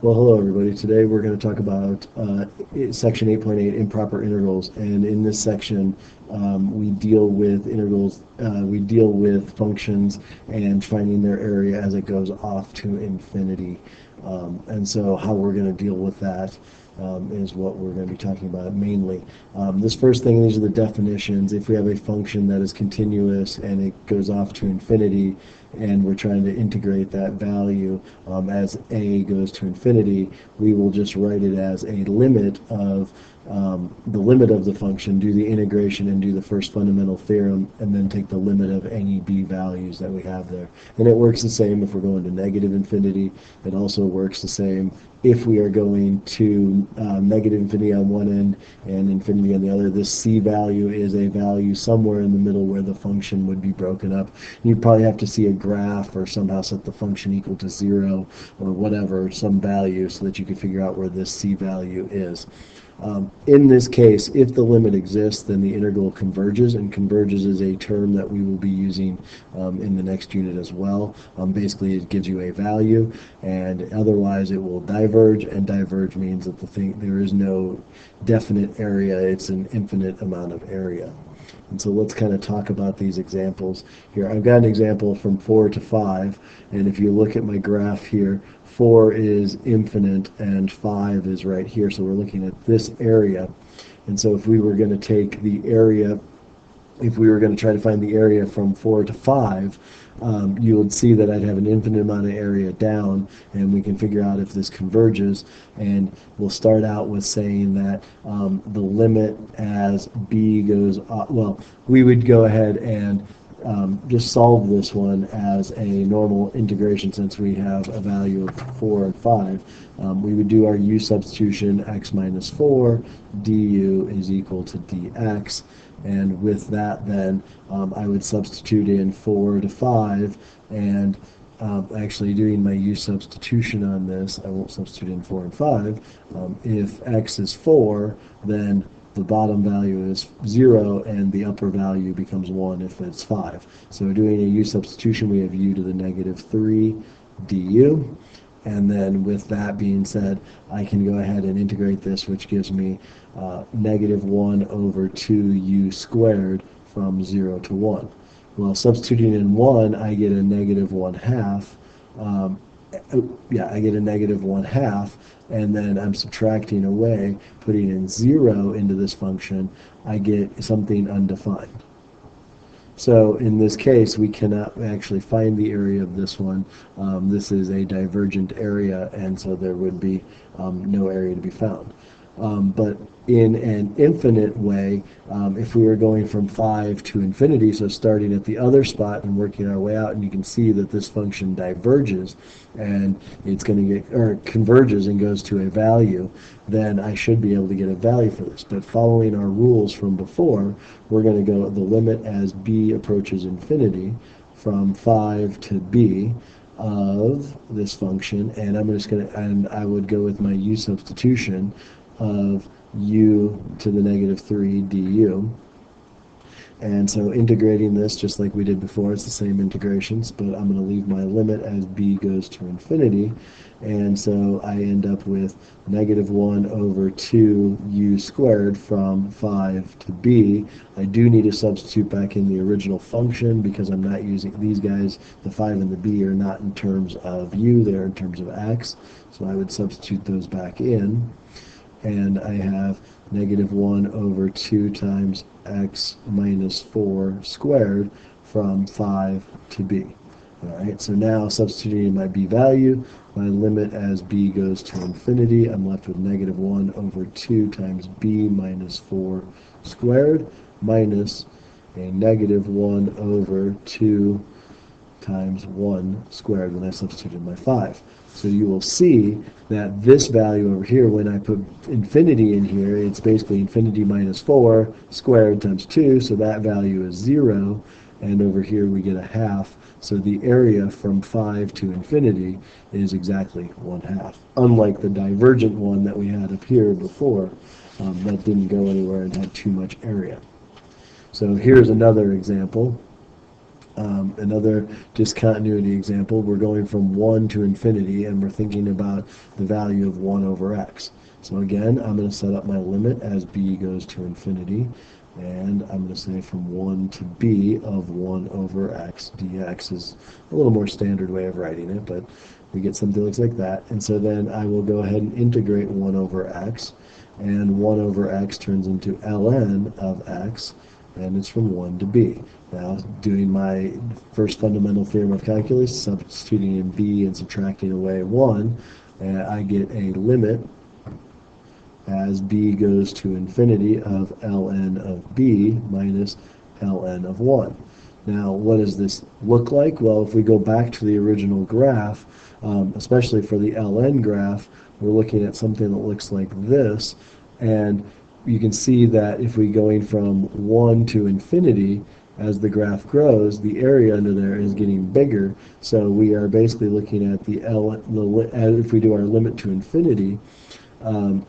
Well, hello everybody. Today we're going to talk about section 8.8, improper integrals, and in this section we deal with integrals, we deal with functions and finding their area as it goes off to infinity. And so how we're going to deal with that is what we're going to be talking about mainly. This first thing, these are the definitions. If we have a function that is continuous and it goes off to infinity, and we're trying to integrate that value as a goes to infinity, we will just write it as a limit of the limit of the function, do the integration and do the first fundamental theorem, and then take the limit of any b values that we have there. And it works the same if we're going to negative infinity. It also works the same if we are going to negative infinity on one end and infinity on the other. This c value is a value somewhere in the middle where the function would be broken up. You'd probably have to see a graph or somehow set the function equal to 0 or whatever, some value, so that you could figure out where this c value is. In this case, if the limit exists, then the integral converges, and converges is a term that we will be using in the next unit as well. Basically, it gives you a value, and otherwise it will diverge, and diverge means that there is no definite area, it's an infinite amount of area. And so let's kind of talk about these examples here. I've got an example from 4 to 5, and if you look at my graph here, 4 is infinite and 5 is right here, so we're looking at this area. And so if we were going to take the area, if we were going to try to find the area from 4 to 5, you would see that I'd have an infinite amount of area down, and we can figure out if this converges. And we'll start out with saying that the limit as b goes up, well, we would go ahead and just solve this one as a normal integration. Since we have a value of 4 and 5, we would do our u substitution, x minus 4 du is equal to dx. And with that, then I would substitute in 4 to 5, and actually doing my u substitution on this, I won't substitute in 4 and 5. If x is 4, then the bottom value is 0, and the upper value becomes 1 if it's 5. So doing a u substitution, we have u to the negative 3 du. And then with that being said, I can go ahead and integrate this, which gives me negative 1 over 2u squared from 0 to 1. Well, substituting in 1, I get a negative 1/2. I get a negative 1/2, and then I'm subtracting away, putting in 0 into this function, I get something undefined. So in this case, we cannot actually find the area of this one. This is a divergent area, and so there would be no area to be found. But in an infinite way, if we were going from 5 to infinity, so starting at the other spot and working our way out, and you can see that this function diverges, and it's going to get, or converges and goes to a value, then I should be able to get a value for this. But following our rules from before, we're going to go the limit as b approaches infinity from 5 to b of this function, and I would go with my u substitution of u to the negative 3 du. And so integrating this, just like we did before, it's the same integrations, but I'm going to leave my limit as b goes to infinity. And so I end up with negative 1 over 2u squared from 5 to b. I do need to substitute back in the original function because I'm not using these guys. The 5 and the b are not in terms of u, they're in terms of x. So I would substitute those back in. And I have negative 1 over 2 times x minus 4 squared from 5 to b. All right, so now substituting in my b value, my limit as b goes to infinity, I'm left with negative 1 over 2 times b minus 4 squared minus a negative 1 over 2 times 1 squared when I substituted my 5. So you will see that this value over here, when I put infinity in here, it's basically infinity minus 4 squared times 2, so that value is 0, and over here we get a half. So the area from 5 to infinity is exactly 1/2, unlike the divergent one that we had up here before that didn't go anywhere and had too much area. So here's another example. Another discontinuity example, we're going from 1 to infinity, and we're thinking about the value of 1 over x. So again, I'm going to set up my limit as b goes to infinity, and I'm going to say from 1 to b of 1 over x dx is a little more standard way of writing it, but we get something that looks like that. And so then I will go ahead and integrate 1 over x, and 1 over x turns into ln of x, and it's from 1 to b. Now, doing my first fundamental theorem of calculus, substituting in b and subtracting away 1, I get a limit as b goes to infinity of ln of b minus ln of 1. Now, what does this look like? Well, if we go back to the original graph, especially for the ln graph, we're looking at something that looks like this, and you can see that if we're going from 1 to infinity, as the graph grows, the area under there is getting bigger. So we are basically looking at if we do our limit to infinity,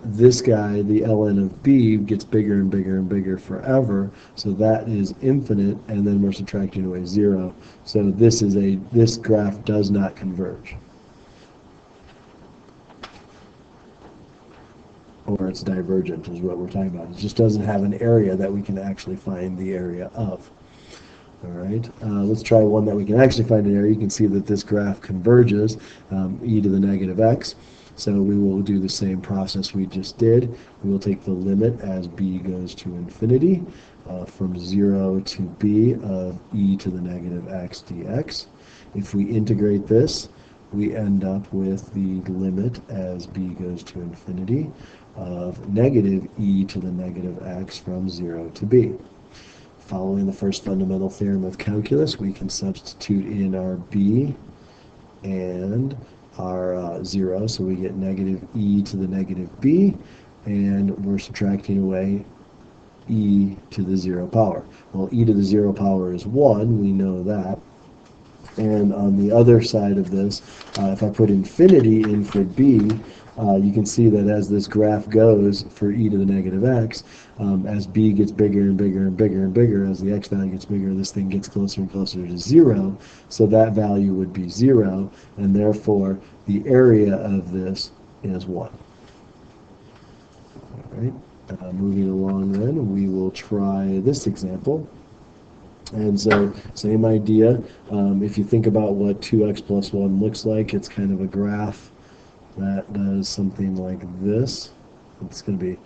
this guy, the ln of b, gets bigger and bigger and bigger forever. So that is infinite, and then we're subtracting away 0. So this graph does not converge. Or it's divergent is what we're talking about. It just doesn't have an area that we can actually find the area of. All right, let's try one that we can actually find an area. You can see that this graph converges, e to the negative x. So we will do the same process we just did. We will take the limit as b goes to infinity from 0 to b of e to the negative x dx. If we integrate this, we end up with the limit as b goes to infinity of negative e to the negative x from 0 to b. Following the first fundamental theorem of calculus, we can substitute in our b and our 0, so we get negative e to the negative b, and we're subtracting away e to the 0 power. Well, e to the 0 power is 1, we know that. And on the other side of this, if I put infinity in for b, you can see that as this graph goes for e to the negative x, as b gets bigger and bigger and bigger and bigger, as the x value gets bigger, this thing gets closer and closer to 0. So that value would be 0, and therefore the area of this is 1. All right. Moving along then, we will try this example. And so, same idea. If you think about what 2x plus 1 looks like, it's kind of a graph that does something like this. It's going to be,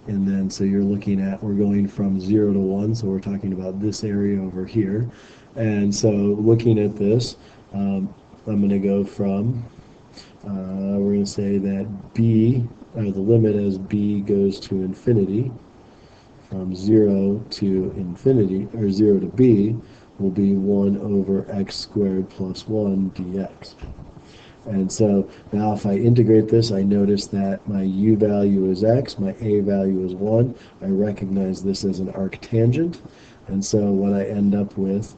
and then so you're looking at, we're going from 0 to 1, so we're talking about this area over here. And so looking at this, I'm going to go from, we're going to say that b, or the limit as b goes to infinity, from 0 to infinity, or 0 to b, will be 1 over x squared plus 1 dx. And so now if I integrate this, I notice that my u value is x, my a value is 1. I recognize this as an arctangent. And so what I end up with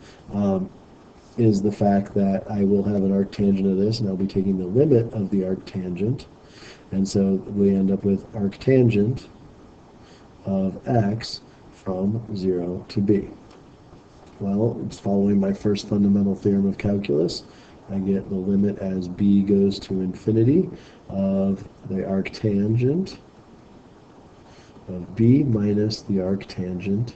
is the fact that I will have an arctangent of this, and I'll be taking the limit of the arctangent. And so we end up with arctangent of x from 0 to b. Well, it's following my first fundamental theorem of calculus. I get the limit as b goes to infinity of the arctangent of b minus the arctangent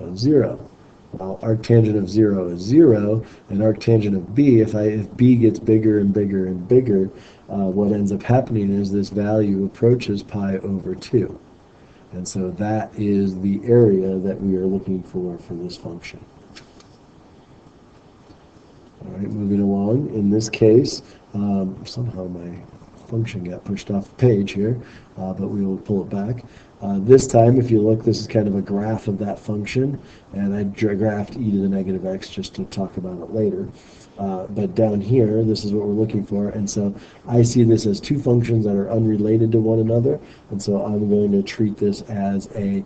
of 0. Well, arctangent of 0 is 0, and arctangent of b, if b gets bigger and bigger and bigger, what ends up happening is this value approaches pi over 2. And so that is the area that we are looking for this function. All right, moving along. In this case, somehow my function got pushed off the page here, but we will pull it back. This time, if you look, this is kind of a graph of that function, and I graphed e to the negative x just to talk about it later. But down here, this is what we're looking for, and so I see this as two functions that are unrelated to one another, and so I'm going to treat this as a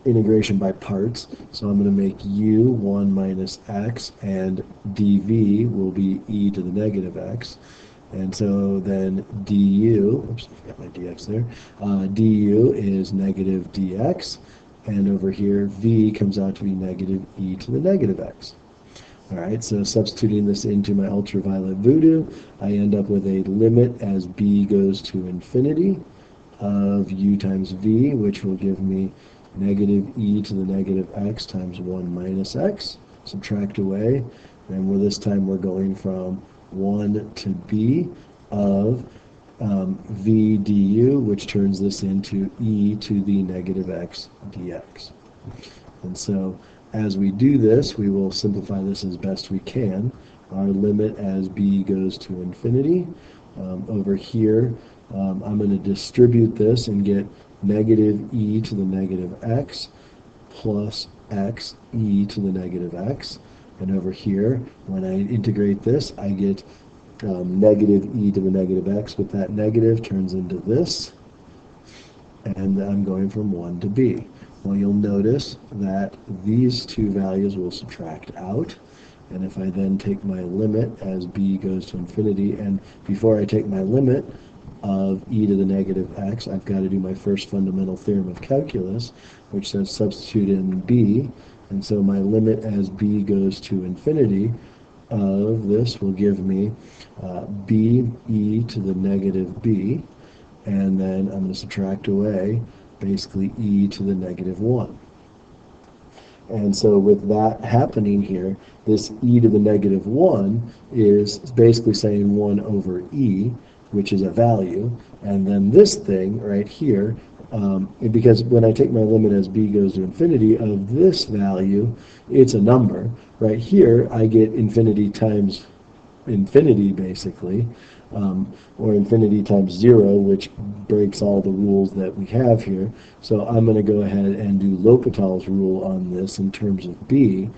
integration by parts. So I'm going to make u 1 minus x, and dv will be e to the negative x. And so then du, oops, I forgot my dx there, du is negative dx, and over here v comes out to be negative e to the negative x. All right, so substituting this into my ultraviolet voodoo, I end up with a limit as b goes to infinity of u times v, which will give me negative e to the negative x times 1 minus x. Subtract away, and this time we're going from 1 to b of v du, which turns this into e to the negative x dx. And so as we do this, we will simplify this as best we can. Our limit as b goes to infinity. Over here, I'm going to distribute this and get negative e to the negative x plus x e to the negative x. And over here, when I integrate this, I get negative e to the negative x, but that negative turns into this, and I'm going from 1 to b. Well, you'll notice that these two values will subtract out, and if I then take my limit as b goes to infinity, and before I take my limit of e to the negative x, I've got to do my first fundamental theorem of calculus, which says substitute in b, and so my limit as b goes to infinity of this will give me b e to the negative b, and then I'm going to subtract away basically e to the negative 1. And so with that happening here, this e to the negative 1 is basically saying 1 over e, which is a value, and then this thing right here, because when I take my limit as b goes to infinity of this value, it's a number. Right here, I get infinity times infinity, basically, or infinity times 0, which breaks all the rules that we have here. So I'm going to go ahead and do L'Hopital's rule on this in terms of b.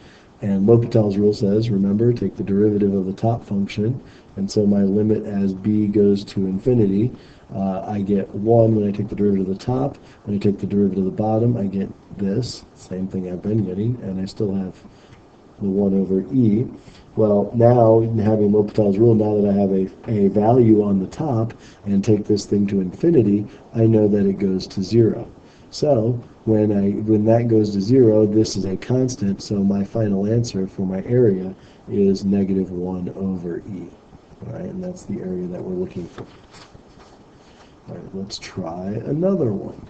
And L'Hopital's rule says, remember, take the derivative of the top function. And so my limit as b goes to infinity, I get 1 when I take the derivative of the top. When I take the derivative of the bottom, I get this, same thing I've been getting, and I still have the 1 over e. Well, now, having L'Hopital's rule, now that I have a value on the top and take this thing to infinity, I know that it goes to 0. So when that goes to 0, this is a constant, so my final answer for my area is negative 1 over e. All right, and that's the area that we're looking for. All right, let's try another one.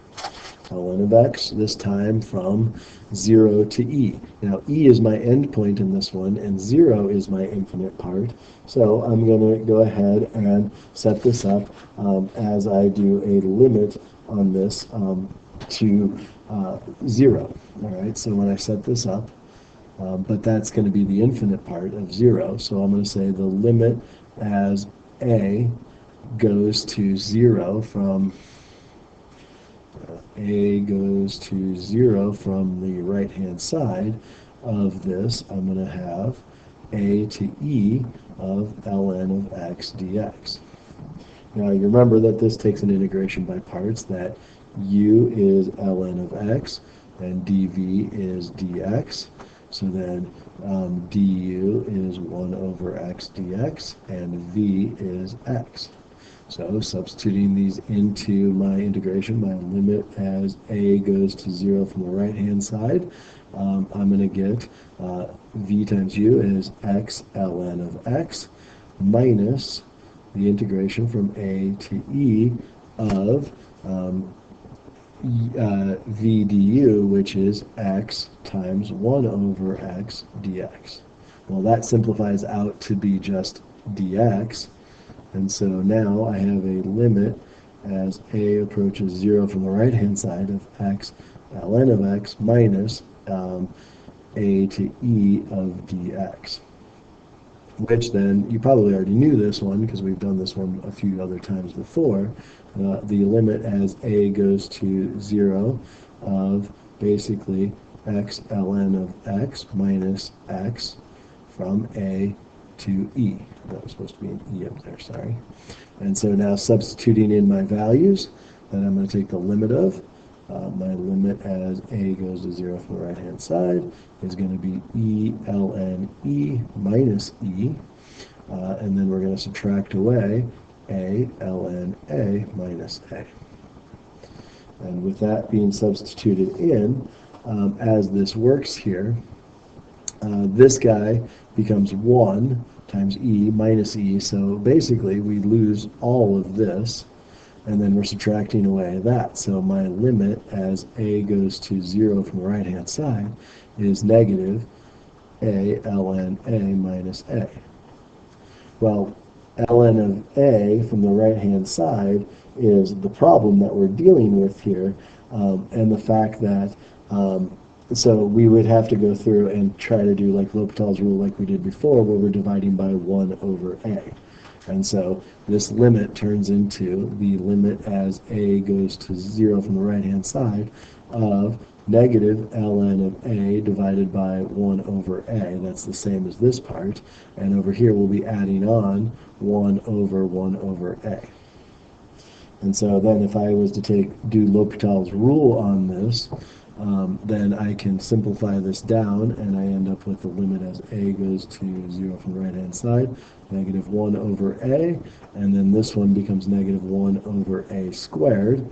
ln of x, this time from 0 to e. Now, e is my endpoint in this one, and 0 is my infinite part. So I'm going to go ahead and set this up as I do a limit on this to 0. All right, so when I set this up, but that's going to be the infinite part of 0. So I'm going to say the limit as a goes to 0 from a goes to 0 from the right-hand side of this. I'm going to have a to e of ln of x dx. Now you remember that this takes an integration by parts, that u is ln of x and dv is dx. So then du is 1 over x dx and v is x. So substituting these into my integration, my limit as a goes to 0 from the right-hand side, I'm going to get v times u is x ln of x minus the integration from a to e of v du, which is x times 1 over x dx. Well, that simplifies out to be just dx. And so now I have a limit as a approaches 0 from the right-hand side of x ln of x minus a to e of dx. Which then, you probably already knew this one because we've done this one a few other times before. The limit as a goes to 0 of basically x ln of x minus x from a to e. That was supposed to be an e up there, sorry. And so now substituting in my values that I'm going to take the limit of, my limit as a goes to 0 from the right-hand side is going to be e ln e minus e, and then we're going to subtract away a ln a minus a. And with that being substituted in, as this works here, this guy becomes 1 times e minus e, so basically we lose all of this, and then we're subtracting away that. So my limit as a goes to 0 from the right-hand side is negative a ln a minus a. Well, ln of a from the right-hand side is the problem that we're dealing with here, and the fact that so we would have to go through and try to do like L'Hopital's rule like we did before, where we're dividing by 1 over a. And so this limit turns into the limit as a goes to 0 from the right-hand side of negative ln of a divided by 1 over a. That's the same as this part. And over here we'll be adding on 1 over a. And so then if I was to do L'Hopital's rule on this, then I can simplify this down, and I end up with the limit as a goes to 0 from the right-hand side, negative 1 over a, and then this one becomes negative 1 over a squared,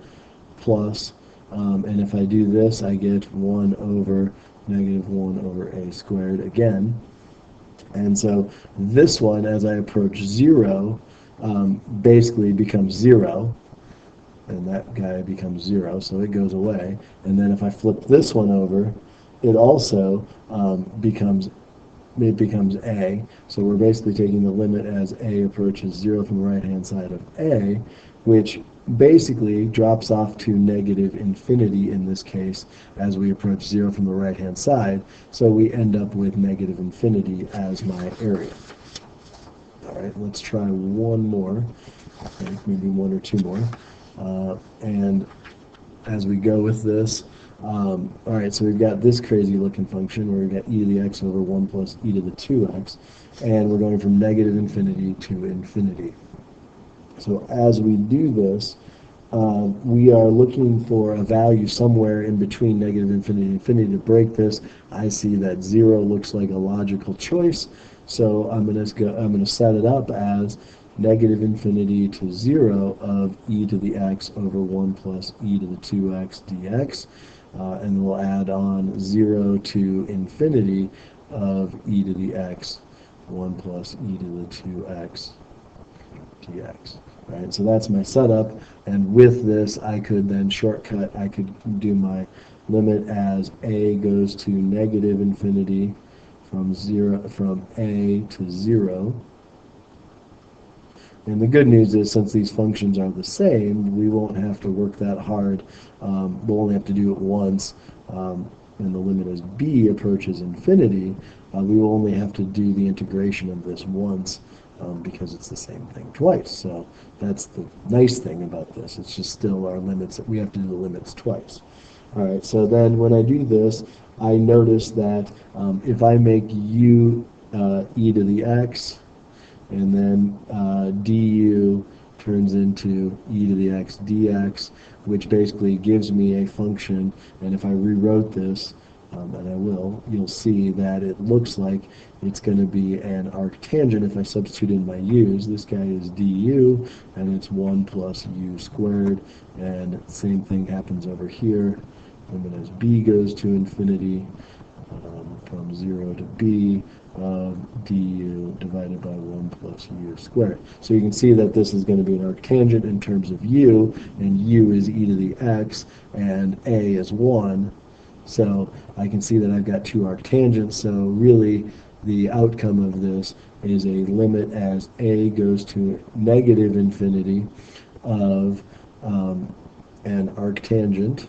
plus, and if I do this, I get 1 over negative 1 over a squared again. And so this one, as I approach 0, basically becomes 0, and that guy becomes 0, so it goes away. And then if I flip this one over, it also becomes a. So we're basically taking the limit as a approaches 0 from the right-hand side of a, which basically drops off to negative infinity in this case as we approach 0 from the right-hand side. So we end up with negative infinity as my area. All right, let's try one more, okay, maybe one or two more. And as we go with this, all right, so we've got this crazy looking function where we've got e to the x over 1 plus e to the 2x, and we're going from negative infinity to infinity. So as we do this, we are looking for a value somewhere in between negative infinity and infinity. To break this, I see that 0 looks like a logical choice, so I'm going to set it up as negative infinity to 0 of e to the x over 1 plus e to the 2x dx, and we'll add on 0 to infinity of e to the x 1 plus e to the 2x dx. Right, so that's my setup, and with this I could then shortcut, I could do my limit as a goes to negative infinity from a to 0. And the good news is, since these functions are the same, we won't have to work that hard. We'll only have to do it once, and the limit as b approaches infinity. We will only have to do the integration of this once, because it's the same thing twice. So that's the nice thing about this. It's just still our limits. We have to do the limits twice. All right, so then when I do this, I notice that if I make u e to the x, and then du turns into e to the x dx, which basically gives me a function, and if I rewrote this, and I will, you'll see that it looks like it's going to be an arctangent if I substitute in my u's. This guy is du, and it's 1 plus u squared, and same thing happens over here. Limit as b goes to infinity from 0 to b of du divided by 1 plus u squared. So you can see that this is going to be an arctangent in terms of u, and u is e to the x, and a is 1. So I can see that I've got two arctangents, so really the outcome of this is a limit as a goes to negative infinity of an arctangent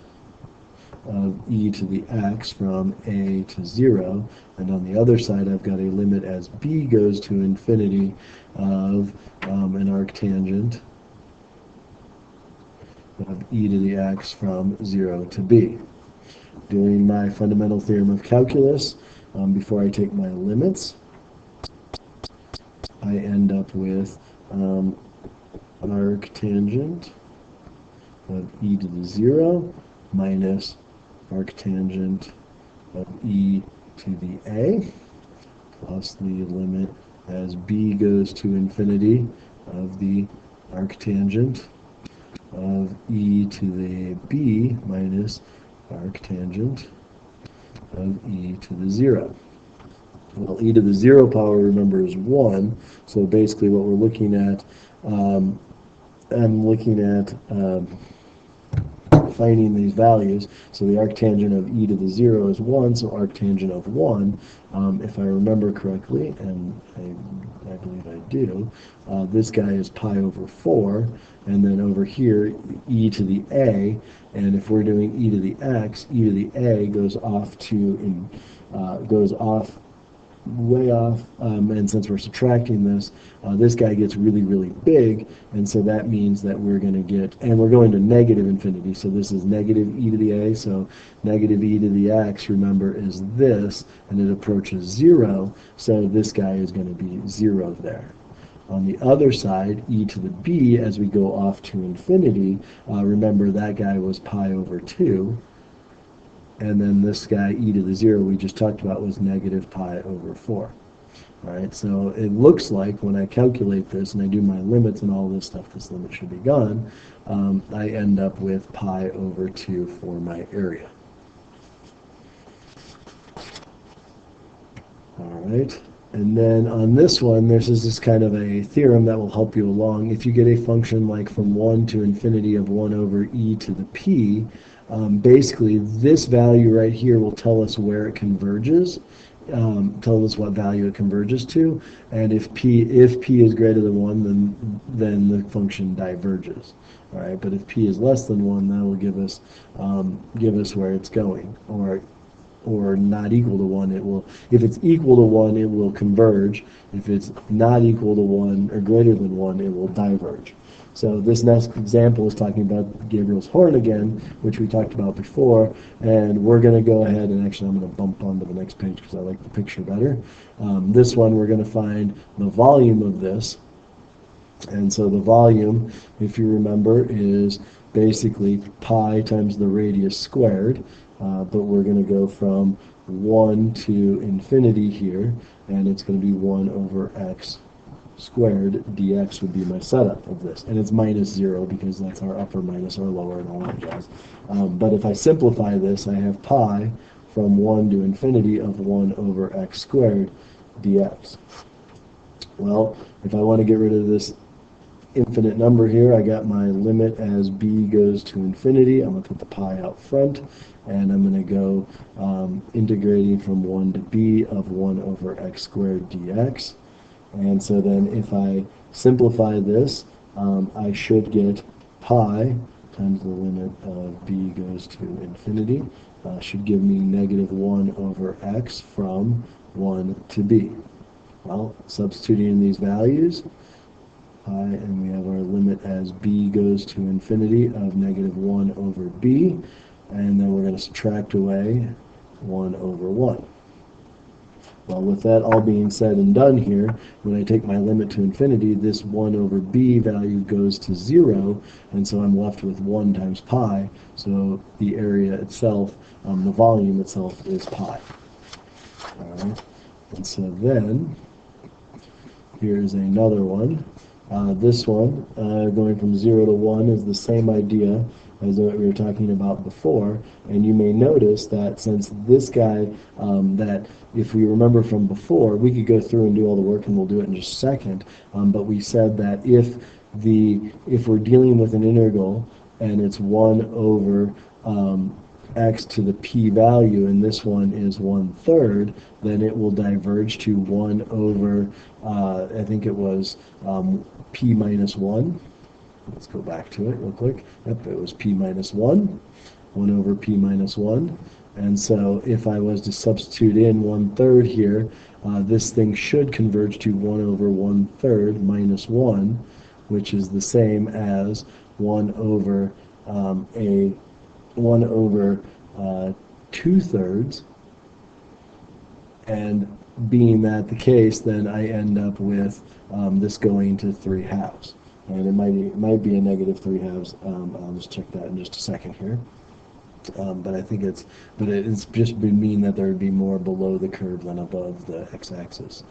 of e to the x from a to 0, and on the other side I've got a limit as b goes to infinity of an arctangent of e to the x from 0 to b. Doing my fundamental theorem of calculus, before I take my limits, I end up with arctangent of e to the 0 minus arctangent of e to the a, plus the limit as b goes to infinity of the arctangent of e to the b minus arctangent of e to the 0. Well, e to the 0 power, remember, is 1. So basically what we're looking at, I'm looking at finding these values. So the arctangent of e to the 0 is 1, so arctangent of 1, if I remember correctly, and I believe I do, this guy is pi over 4, and then over here, e to the a, and if we're doing e to the x, e to the a goes off goes off way off, and since we're subtracting this, this guy gets really, really big, and so that means that we're going to get, and we're going to negative infinity, so this is negative e to the a, so negative e to the x, remember, is this, and it approaches 0, so this guy is going to be 0 there. On the other side, e to the b, as we go off to infinity, remember that guy was pi over 2, and then this guy, e to the 0, we just talked about, was negative pi over 4. All right, so it looks like when I calculate this and I do my limits and all this stuff, this limit should be gone, I end up with pi over 2 for my area. All right, and then on this one, this is just kind of a theorem that will help you along. If you get a function like from 1 to infinity of 1 over e to the p, basically this value right here will tell us where it converges, tell us what value it converges to, and if p is greater than 1, then the function diverges. All right, but if p is less than 1, that will give us where it's going, or not equal to 1, it will, if it's equal to 1, it will converge. If it's not equal to 1 or greater than 1, it will diverge. So this next example is talking about Gabriel's horn again, which we talked about before, and we're going to go ahead and actually I'm going to bump onto the next page because I like the picture better. This one we're going to find the volume of this, and so the volume, if you remember, is basically pi times the radius squared, but we're going to go from 1 to infinity here, and it's going to be 1 over x squared dx would be my setup of this, and it's minus 0 because that's our upper minus our lower and all that jazz. But if I simplify this, I have pi from 1 to infinity of 1 over x squared dx. Well, if I want to get rid of this infinite number here, I got my limit as b goes to infinity. I'm going to put the pi out front, and I'm going to go integrating from 1 to b of 1 over x squared dx. And so then if I simplify this, I should get pi times the limit of b goes to infinity, should give me negative 1 over x from 1 to b. Well, substituting in these values, pi, and we have our limit as b goes to infinity of negative 1 over b, and then we're going to subtract away 1 over 1. Well, with that all being said and done here, when I take my limit to infinity, this 1 over b value goes to 0, and so I'm left with 1 times pi, so the area itself, the volume itself is pi. All right, and so then, here's another one. This one, going from 0 to 1, is the same idea as what we were talking about before, and you may notice that since this guy, that if we remember from before, we could go through and do all the work, and we'll do it in just a second, but we said that if we're dealing with an integral and it's 1 over x to the p value, and this one is 1/3, then it will diverge to 1 over, I think it was p minus 1. Let's go back to it real quick. Yep, it was p minus 1, 1 over p minus 1. And so if I was to substitute in 1/3 here, this thing should converge to 1 over 1/3 minus 1, which is the same as 1 over 2/3. And being that the case, then I end up with this going to 3/2. And it might be a negative 3/2. I'll just check that in just a second here. But I think it's just been mean that there would be more below the curve than above the x-axis.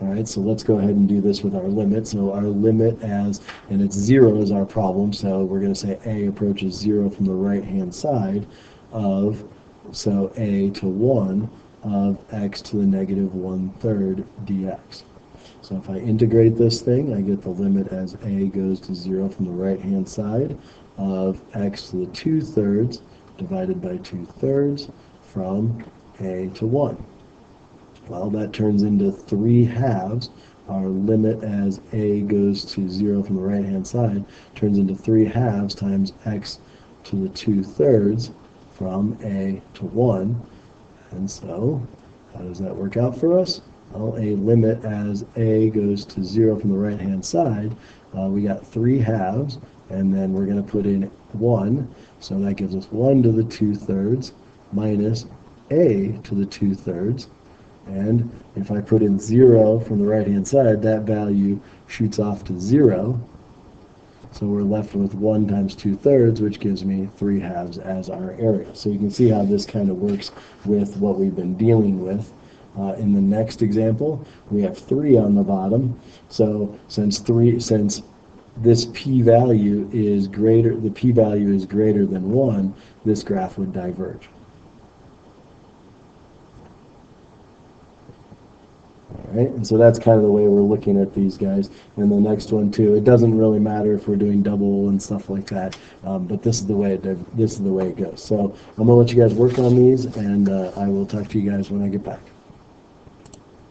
All right, so let's go ahead and do this with our limit. So our limit and it's 0 is our problem, so we're going to say a approaches 0 from the right-hand side of so a to 1 of x to the negative 1/3 dx. So if I integrate this thing, I get the limit as a goes to 0 from the right-hand side of x to the 2/3 divided by 2/3 from a to 1. Well, that turns into 3 halves. Our limit as a goes to 0 from the right-hand side turns into 3 halves times x to the 2/3 from a to 1. And so, how does that work out for us? Well, a limit as a goes to 0 from the right-hand side, we got 3 halves, and then we're going to put in 1, so that gives us 1 to the 2/3 minus a to the 2/3. And if I put in 0 from the right-hand side, that value shoots off to 0. So we're left with 1 times 2/3, which gives me 3 halves as our area. So you can see how this kind of works with what we've been dealing with. In the next example, we have 3 on the bottom. So since this p-value is greater, the p-value is greater than 1, this graph would diverge. All right, and so that's kind of the way we're looking at these guys. And the next one too, it doesn't really matter if we're doing double and stuff like that, but this is the way it goes. So I'm gonna let you guys work on these, and I will talk to you guys when I get back.